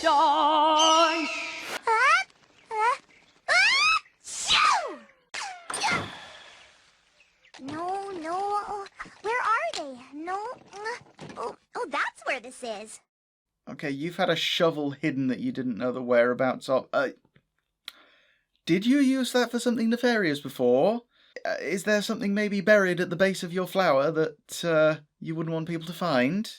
die. Shoo! No. Where are they? No. Oh, that's where this is. Okay, you've had a shovel hidden that you didn't know the whereabouts of. Did you use that for something nefarious before? Is there something maybe buried at the base of your flower that you wouldn't want people to find?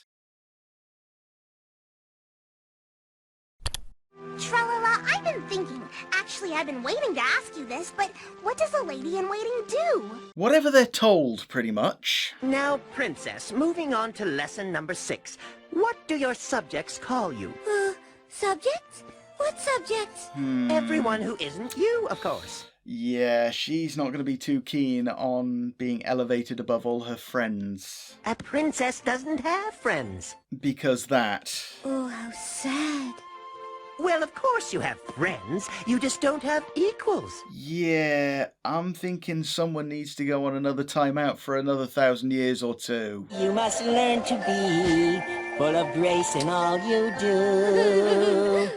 Tralala, I've been thinking. Actually, I've been waiting to ask you this, but what does a lady-in-waiting do? Whatever they're told, pretty much. Now, Princess, moving on to lesson number 6. What do your subjects call you? Subjects? What subjects? Everyone who isn't you, of course. Yeah, she's not going to be too keen on being elevated above all her friends. A princess doesn't have friends. Because that. Oh, how sad. Well, of course you have friends. You just don't have equals. Yeah, I'm thinking someone needs to go on another timeout for another 1,000 years or two. You must learn to be full of grace in all you do.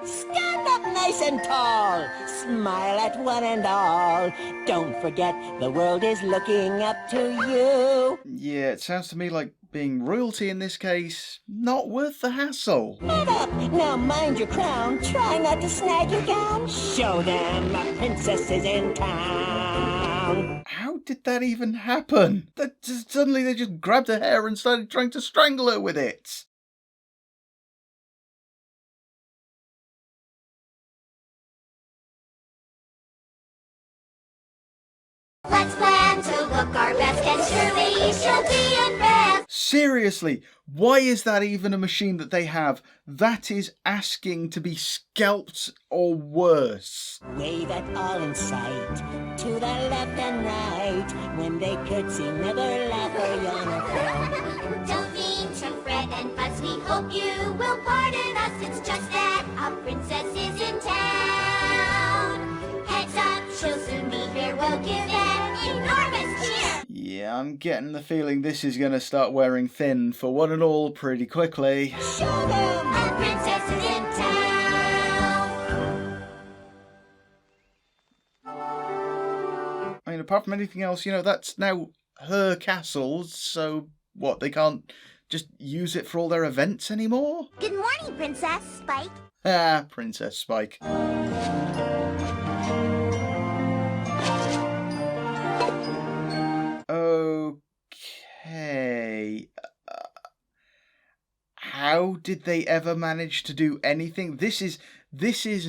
Stand up nice and tall. Smile at one and all. Don't forget the world is looking up to you. Yeah, it sounds to me like being royalty in this case, not worth the hassle. Head up. Now mind your crown. Try not to snag your gown. Show them a princess is in town. How did that even happen? Suddenly they just grabbed her hair and started trying to strangle her with it. Let's plan to look our best, and surely she'll be impressed. Seriously, why is that even a machine that they have? That is asking to be scalped or worse. Wave at all in sight. To the left and right. When they curtsy, never laugh or yawn or frown. Don't mean to fret and fuss, we hope you will pardon us. It's just that a princess is in town. Heads up, she'll soon be here, we'll give an enormous cheer. Yeah, I'm getting the feeling this is going to start wearing thin for one and all pretty quickly. Show them A princess is in town. I mean, apart from anything else, that's now her castle, so what, they can't just use it for all their events anymore? Good morning, Princess Spike. Ah, Princess Spike. Okay. How did they ever manage to do anything? This is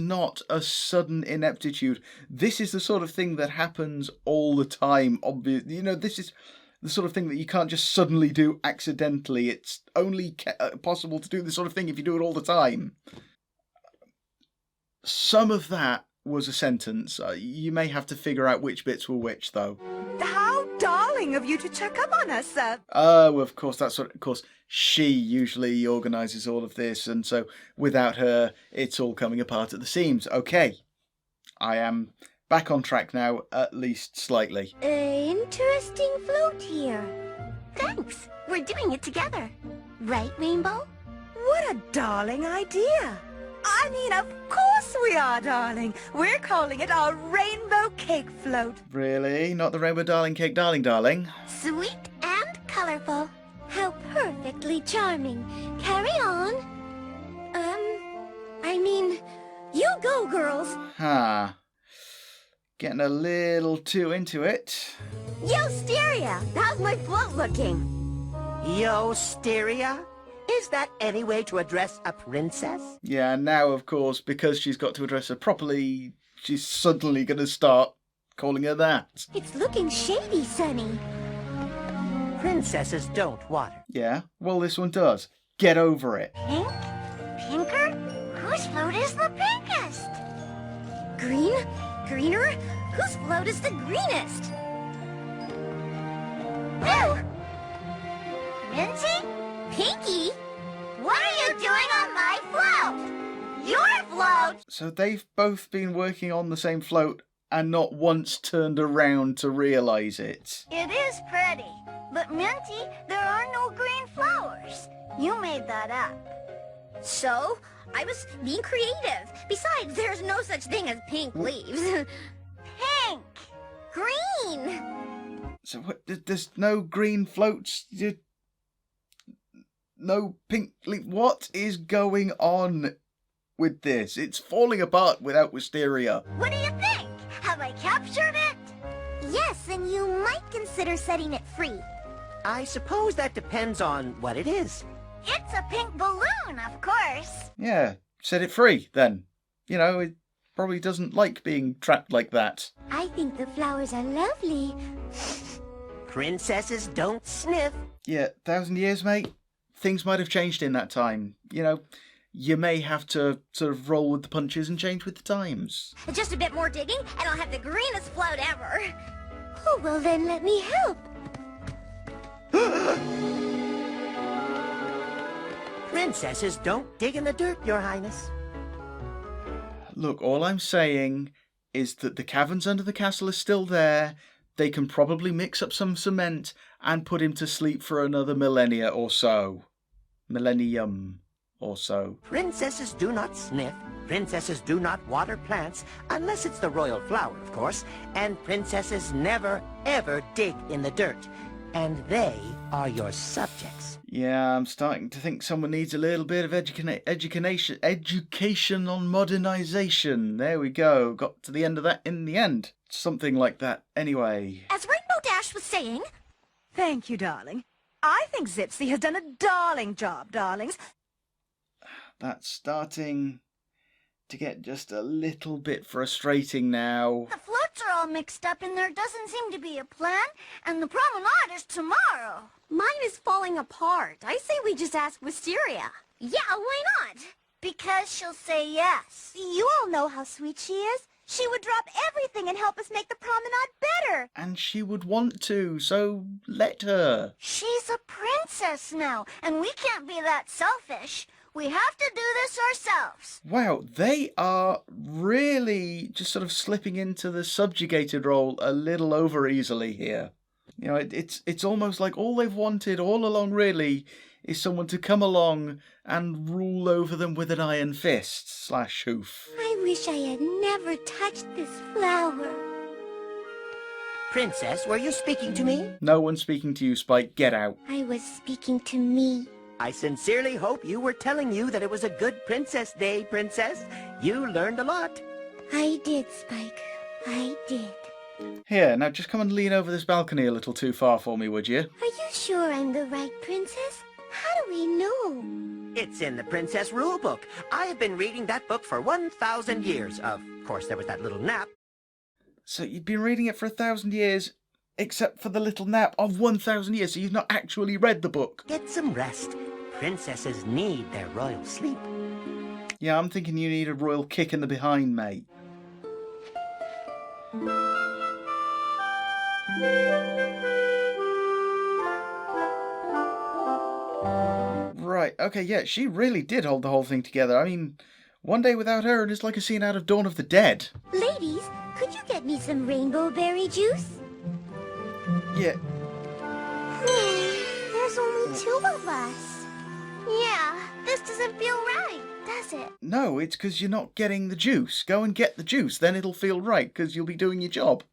not a sudden ineptitude. This is the sort of thing that happens all the time. Obviously, this is the sort of thing that you can't just suddenly do accidentally. It's only possible to do this sort of thing if you do it all the time. Some of that was a sentence. You may have to figure out which bits were which, though. How darling of you to check up on us, sir. Oh, of course, of course, she usually organises all of this, and so without her, it's all coming apart at the seams. Okay, I am back on track now, at least slightly. Interesting float here. Thanks. We're doing it together. Right, Rainbow? What a darling idea. I mean, of course we are, darling. We're calling it our rainbow cake float. Really? Not the Rainbow Darling Cake Darling Darling? Sweet and colorful. How perfectly charming. Carry on. You go, girls. Getting a little too into it. Yo-steria, how's my float looking? Yo-steria? Is that any way to address a princess? Yeah, now, of course, because she's got to address her properly, she's suddenly going to start calling her that. It's looking shady, Sunny. Princesses don't water. Yeah, well, this one does. Get over it. Pink? Pinker? Whose float is the pinkest? Green? Greener? Whose float is the greenest? Woo! Minty? Pinky? What are you doing on my float? Your float! So they've both been working on the same float and not once turned around to realise it. It is pretty, but Minty, there are no green flowers. You made that up. So, I was being creative. Besides, there's no such thing as pink leaves. Pink! Green! So what, there's no green floats? No pink leaf? What is going on with this? It's falling apart without wisteria. What do you think? Have I captured it? Yes, and you might consider setting it free. I suppose that depends on what it is. It's a pink balloon, of course. Yeah, set it free then. You know, it probably doesn't like being trapped like that. I think the flowers are lovely. Princesses don't sniff. Yeah, 1,000 years, mate. Things might have changed in that time. You know, you may have to sort of roll with the punches and change with the times. Just a bit more digging, and I'll have the greenest float ever. Oh, well then let me help. Princesses don't dig in the dirt, Your Highness. Look, all I'm saying is that the caverns under the castle are still there. They can probably mix up some cement and put him to sleep for another millennia or so. Millennium or so. Princesses do not sniff. Princesses do not water plants, unless it's the royal flower, of course. And princesses never, ever dig in the dirt. And they are your subjects. Yeah, I'm starting to think someone needs a little bit of education on modernization. There we go. Got to the end of that in the end. Something like that anyway. As Rainbow Dash was saying... Thank you, darling. I think Zipsy has done a darling job, darlings. That's starting to get just a little bit frustrating now. The floats are all mixed up and there doesn't seem to be a plan, and the promenade is tomorrow. Mine is falling apart. I say we just ask Wisteria. Yeah, why not? Because she'll say yes. You all know how sweet she is. She would drop everything and help us make the promenade better. And she would want to, so let her. She's a princess now, and we can't be that selfish. We have to do this ourselves. Wow, they are really just sort of slipping into the subjugated role a little over easily here. You know, it's almost like all they've wanted all along really is someone to come along and rule over them with an iron fist / hoof. I wish I had never touched this flower. Princess, were you speaking to me? No one's speaking to you, Spike. Get out. I was speaking to me. I sincerely hope you were telling you that it was a good Princess Day, Princess. You learned a lot. I did, Spike. I did. Here, now just come and lean over this balcony a little too far for me, would you? Are you sure I'm the right princess? How do we know? It's in the Princess Rule Book. I have been reading that book for 1,000 years. Of course, there was that little nap. So you've been reading it for 1,000 years, except for the little nap of 1,000 years, so you've not actually read the book. Get some rest. Princesses need their royal sleep. Yeah, I'm thinking you need a royal kick in the behind, mate. Right, okay, yeah, she really did hold the whole thing together. I mean, one day without her and it's like a scene out of Dawn of the Dead. Ladies, could you get me some rainbow berry juice? Yeah. There's only 2 of us. Yeah, this doesn't feel right, does it? No, it's because you're not getting the juice. Go and get the juice, then it'll feel right, because you'll be doing your job.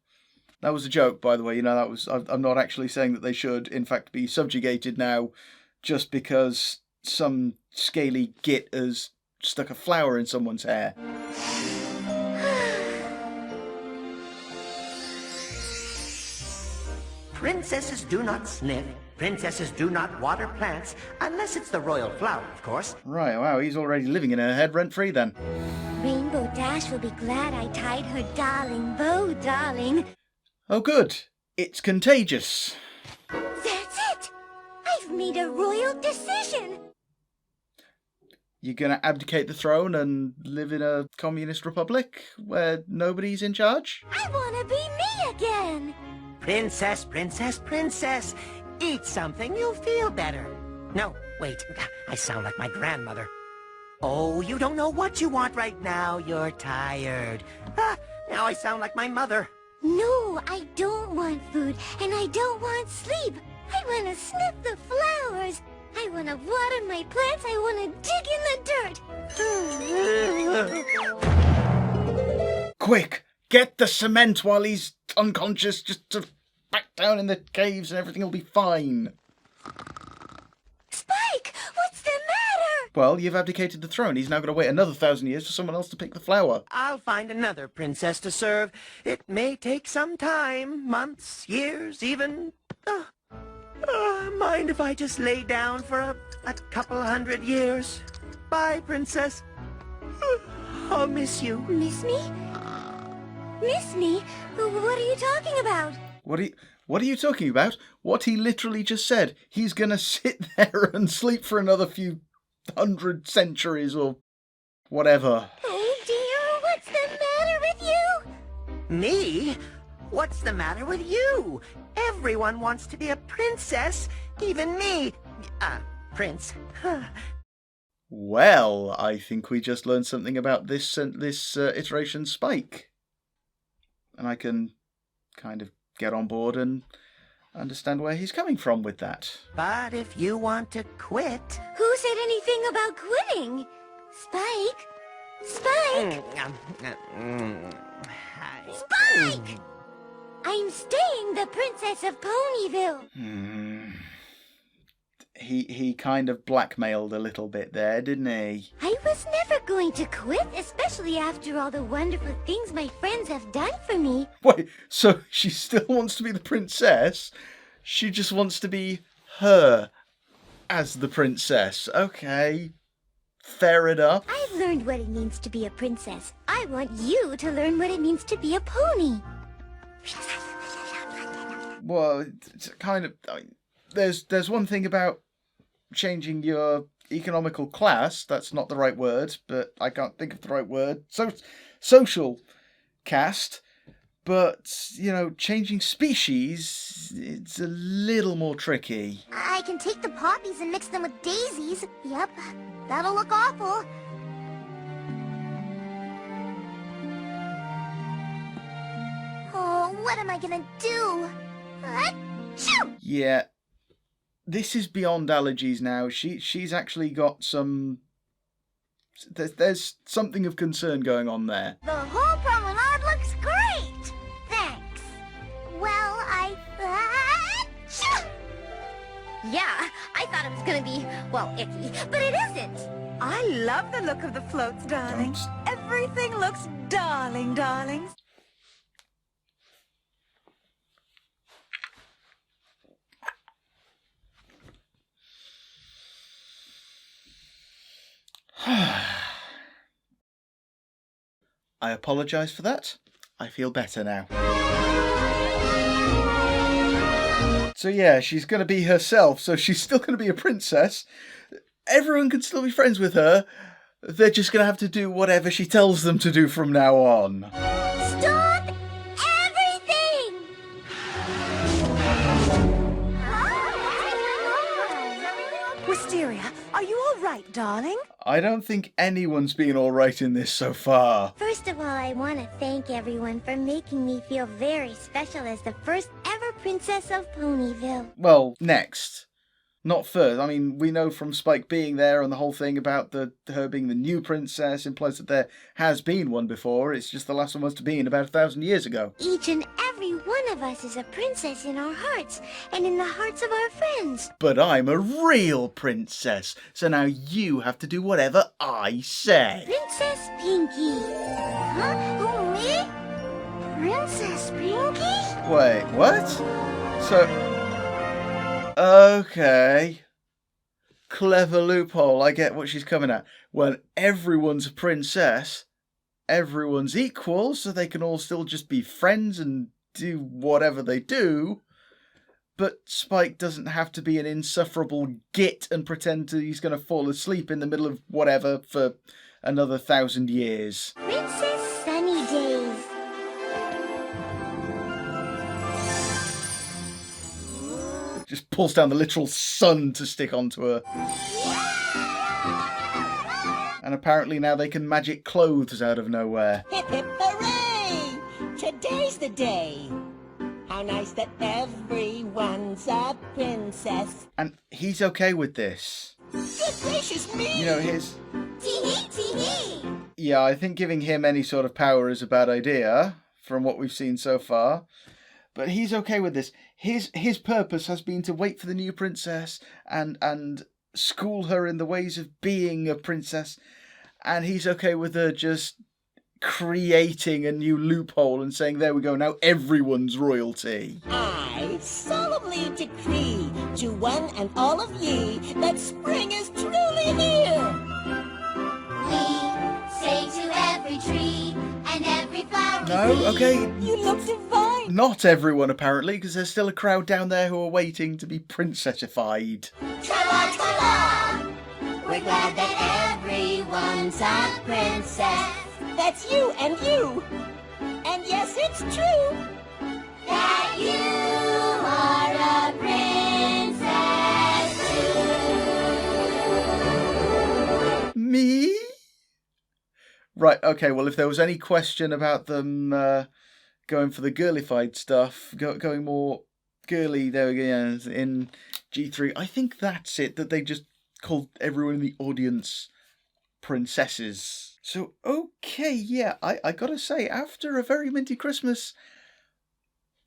That was a joke, by the way. You know, that was. I'm not actually saying that they should, in fact, be subjugated now, just because some scaly git has stuck a flower in someone's hair. Princesses do not sniff. Princesses do not water plants, unless it's the royal flower, of course. Right, wow, he's already living in her head rent-free then. Rainbow Dash will be glad I tied her darling bow, darling. Oh, good. It's contagious. That's it! I've made a royal decision! You're gonna abdicate the throne and live in a communist republic where nobody's in charge? I wanna be me again! Princess, princess, princess. Eat something, you'll feel better. No, wait, I sound like my grandmother. Oh, you don't know what you want right now. You're tired. Now I sound like my mother. No, I don't want food, and I don't want sleep. I want to sniff the flowers. I want to water my plants. I want to dig in the dirt. Quick, get the cement while he's unconscious, just to back down in the caves and everything will be fine. Spike, what's the matter? Well, you've abdicated the throne. He's now going to wait another 1,000 years for someone else to pick the flower. I'll find another princess to serve. It may take some time, months, years, even... mind if I just lay down for a couple 100 years? Bye, princess. I'll miss you. Miss me? Miss me? What are you talking about? What are you talking about? What he literally just said. He's going to sit there and sleep for another few 100 centuries or whatever. Oh dear, what's the matter with you? Me? What's the matter with you? Everyone wants to be a princess, even me. Prince. Well, I think we just learned something about this iteration Spike. And I can kind of get on board and understand where he's coming from with that. But if you want to quit... Who said anything about quitting? Spike? Spike? Spike! I'm staying the Princess of Ponyville. He kind of blackmailed a little bit there, didn't he? I was never going to quit, especially after all the wonderful things my friends have done for me. Wait, so she still wants to be the princess? She just wants to be her as the princess. Okay, fair enough. I've learned what it means to be a princess. I want you to learn what it means to be a pony. Well, it's kind of... There's one thing about changing your economical class. That's not the right word, but I can't think of the right word. So, social caste. But, changing species, it's a little more tricky. I can take the poppies and mix them with daisies. Yep, that'll look awful. Oh, what am I gonna do? Achoo! Yeah, this is beyond allergies now. She's actually got some... There's something of concern going on there. The whole promenade looks great! Thanks. Well, achoo! Yeah, I thought it was gonna be, icky, but it isn't. I love the look of the floats, darling. Everything looks darling, darlings. I apologise for that. I feel better now. So yeah, she's going to be herself, so she's still going to be a princess. Everyone can still be friends with her. They're just going to have to do whatever she tells them to do from now on. Stop everything! Wisteria, are you all right, darling? I don't think anyone's been alright in this so far. First of all, I want to thank everyone for making me feel very special as the first ever princess of Ponyville. Well, next. Not first. I mean, we know from Spike being there and the whole thing about her being the new princess implies that there has been one before. It's just the last one was to be in about 1,000 years ago. Each and every one of us is a princess in our hearts and in the hearts of our friends. But I'm a real princess, so now you have to do whatever I say. Princess Pinky. Huh? Who, me? Princess Pinky? Wait, what? So... Okay. Clever loophole, I get what she's coming at. When everyone's a princess, everyone's equal, so they can all still just be friends and do whatever they do. But Spike doesn't have to be an insufferable git and pretend he's going to fall asleep in the middle of whatever for another 1,000 years. Princess Sunny Days. Just pulls down the literal sun to stick onto her. And apparently now they can magic clothes out of nowhere. Hip hip hooray! Today's the day. How nice that everyone's a princess. And he's okay with this. Good gracious me! You know, his... Tee-hee, tee-hee. Yeah, I think giving him any sort of power is a bad idea, from what we've seen so far. But he's okay with this. His purpose has been to wait for the new princess and school her in the ways of being a princess. And he's okay with her just creating a new loophole and saying, there we go, now everyone's royalty. I solemnly decree to one and all of ye that spring is truly here. We say to every tree and every flower we No, see. okay, You look divine. not everyone apparently, because there's still a crowd down there who are waiting to be princessified. Tra-la, tra-la. We're glad that everyone's a princess. That's you and you. And yes, it's true. That you are a princess too. Me? Right, okay, well, if there was any question about them going for the girlified stuff, going more girly, there we go, yeah, in G3, I think that's it, that they just called everyone in the audience princesses. So, okay, yeah, I gotta say, after A Very Minty Christmas,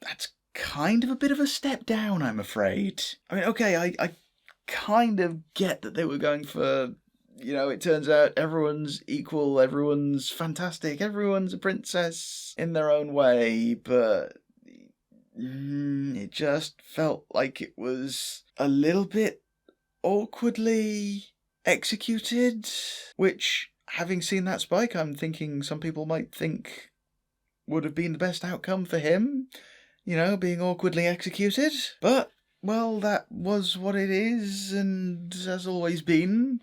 that's kind of a bit of a step down, I'm afraid. I mean, okay, I kind of get that they were going for, you know, it turns out everyone's equal, everyone's fantastic, everyone's a princess in their own way, but it just felt like it was a little bit awkwardly executed, which, having seen that spike, I'm thinking some people might think would have been the best outcome for him, you know, being awkwardly executed. But, well, that was what it is and has always been.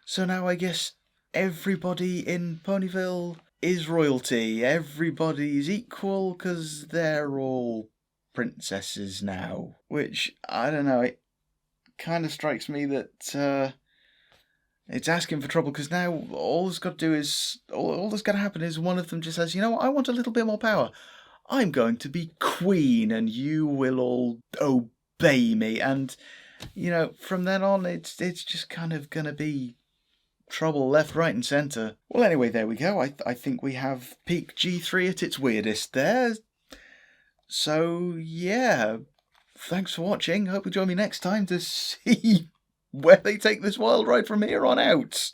So now I guess everybody in Ponyville is royalty. Everybody's equal because they're all princesses now. Which, I don't know, it kind of strikes me that it's asking for trouble, because now all that's got to do is, all that's got to happen is one of them just says, you know what, I want a little bit more power. I'm going to be queen and you will all obey me. And, you know, from then on, it's just kind of going to be trouble left, right and centre. Well, anyway, there we go. I think we have peak G3 at its weirdest there. So, yeah, thanks for watching. Hope you join me next time to see where they take this wild ride from here on out.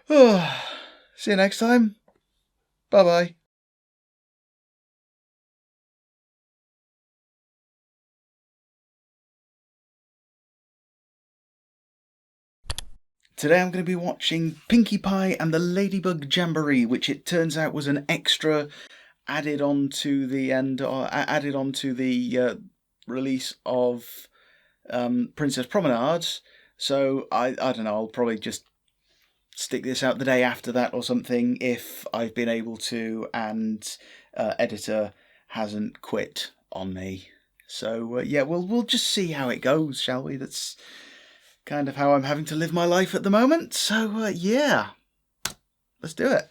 See you next time. Bye-bye. Today I'm going to be watching Pinkie Pie and the Ladybug Jamboree, which it turns out was an extra added on to the release of Princess Promenade. So I don't know, I'll probably just stick this out the day after that or something if I've been able to and editor hasn't quit on me. So yeah, we'll just see how it goes, shall we? That's kind of how I'm having to live my life at the moment. So yeah, let's do it.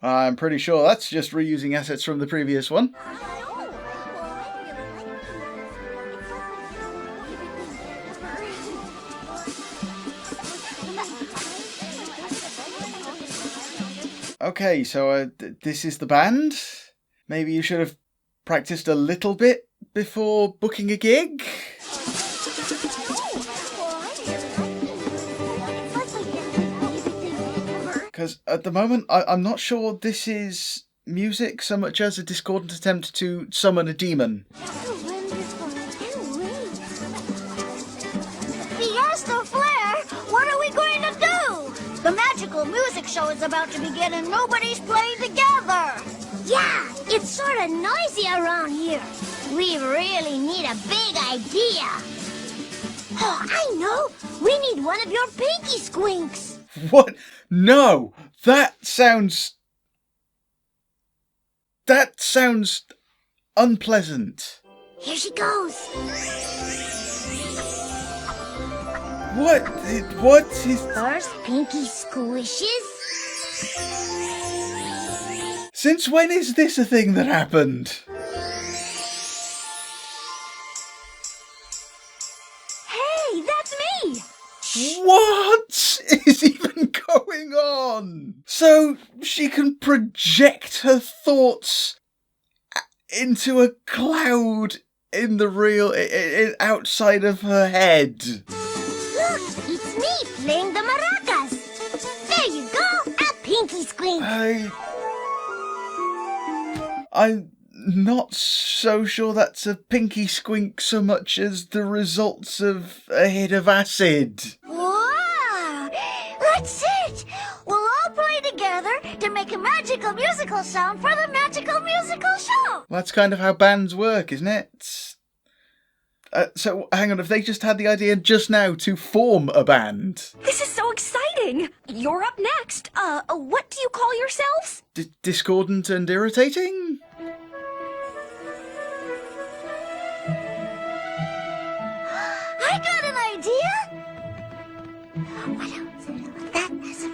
I'm pretty sure that's just reusing assets from the previous one. Okay, so this is the band. Maybe you should have practiced a little bit before booking a gig. Because at the moment, I'm not sure this is music so much as a discordant attempt to summon a demon. Fiesta Flare, what are we going to do? The magical music show is about to begin and nobody's playing together. Yeah, it's sort of noisy around here. We really need a big idea. Oh, I know. We need one of your pinky squinks. What? No! That sounds unpleasant. Here she goes. What is... First, Pinky squishes. Since when is this a thing that happened? Hey, that's me! What is even going on? So she can project her thoughts into a cloud in the real... outside of her head. Look, it's me playing the maracas. There you go, a Pinky squink. I'm not so sure that's a pinky squink so much as the results of a hit of acid. Wow! That's it! We'll all play together to make a magical musical sound for the magical musical show! That's kind of how bands work, isn't it? So, hang on, have they just had the idea just now to form a band? This is so exciting! You're up next. What do you call yourselves? Discordant and irritating? I got an idea! What else? That is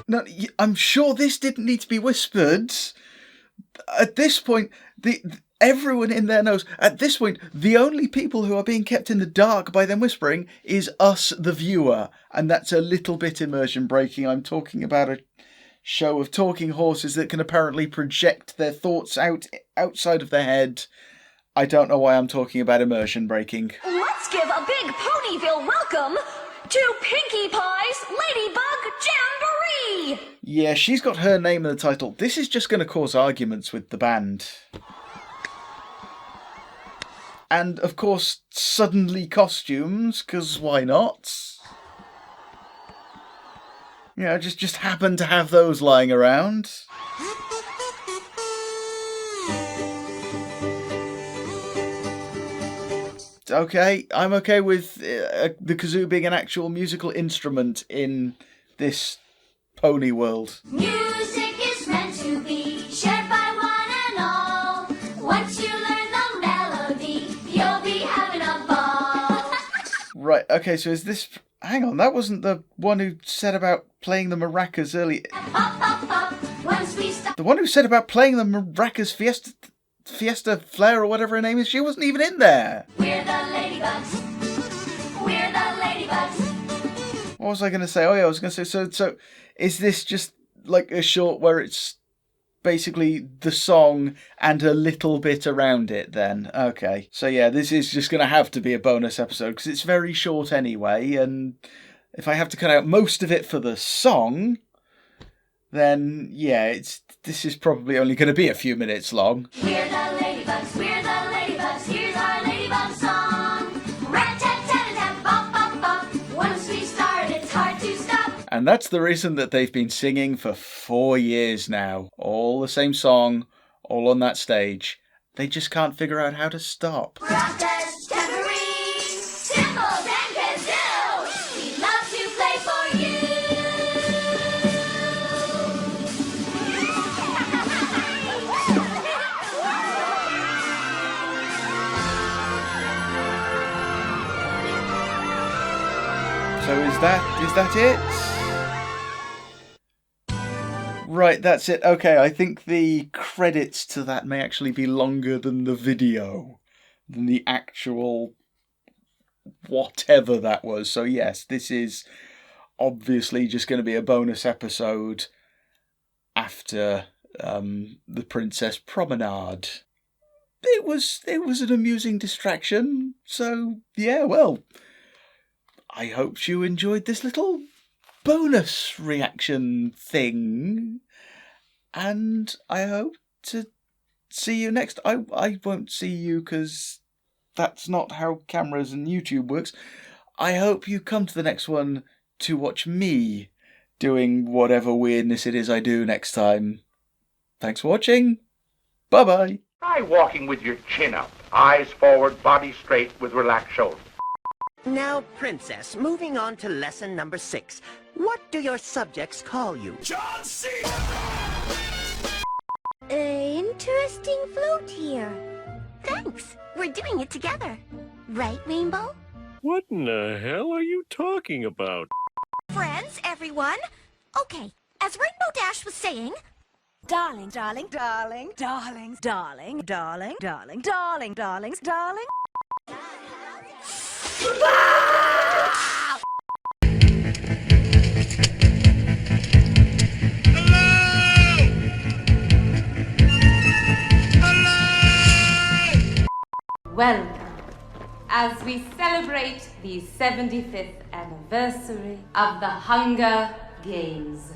No, I'm sure this didn't need to be whispered. At this point, everyone in there knows. At this point, the only people who are being kept in the dark by them whispering is us, the viewer. And that's a little bit immersion breaking. I'm talking about a show of talking horses that can apparently project their thoughts outside of their head. I don't know why I'm talking about immersion breaking. Let's give a big Ponyville welcome to Pinkie Pie's Ladybug Jamboree! Yeah, she's got her name in the title. This is just going to cause arguments with the band. And, of course, suddenly costumes, because why not? You know, just happen to have those lying around. Okay, I'm okay with the kazoo being an actual musical instrument in this pony world. Music is meant to be shared by one and all. Once you learn the melody, you'll be having a ball. Right, okay, so is this... Hang on, that wasn't the one who said about playing the maracas earlier. Once we start. The one who said about playing the maracas Fiesta Flair or whatever her name is, she wasn't even in there. We're the Ladybugs. We're the Ladybugs. What was I going to say? Oh yeah, I was going to say, so is this just like a short where it's basically the song and a little bit around it then? Okay. So yeah, this is just going to have to be a bonus episode because it's very short anyway, and if I have to cut out most of it for the song, then yeah, this is probably only going to be a few minutes long. We're the Ladybugs, we're the Ladybugs, here's our Ladybug song. Rat-tat-tat-tat, bop-bop-bop, once we start it's hard to stop. And that's the reason that they've been singing for 4 years now. All the same song, all on that stage. They just can't figure out how to stop. Process, Jamboree, cymbals and kazoo, we love to play for you. So is that it? Right, that's it. Okay, I think the credits to that may actually be longer than the video, than the actual whatever that was. So yes, this is obviously just going to be a bonus episode after the Princess Promenade. It was an amusing distraction. So yeah, well, I hope you enjoyed this little bonus reaction thing, and I hope to see you next. I won't see you because that's not how cameras and YouTube works. I hope you come to the next one to watch me doing whatever weirdness it is I do next time. Thanks for watching. Bye bye. Try walking with your chin up, eyes forward, body straight with relaxed shoulders. Now, Princess, moving on to lesson number 6. What do your subjects call you? John C. Interesting float here. Thanks. We're doing it together. Right, Rainbow? What in the hell are you talking about? Friends, everyone. Okay, as Rainbow Dash was saying... Darling, darling, darling, darlings, darling, darling, darling, darling, darlings, darling. Welcome, as we celebrate the 75th anniversary of the Hunger Games.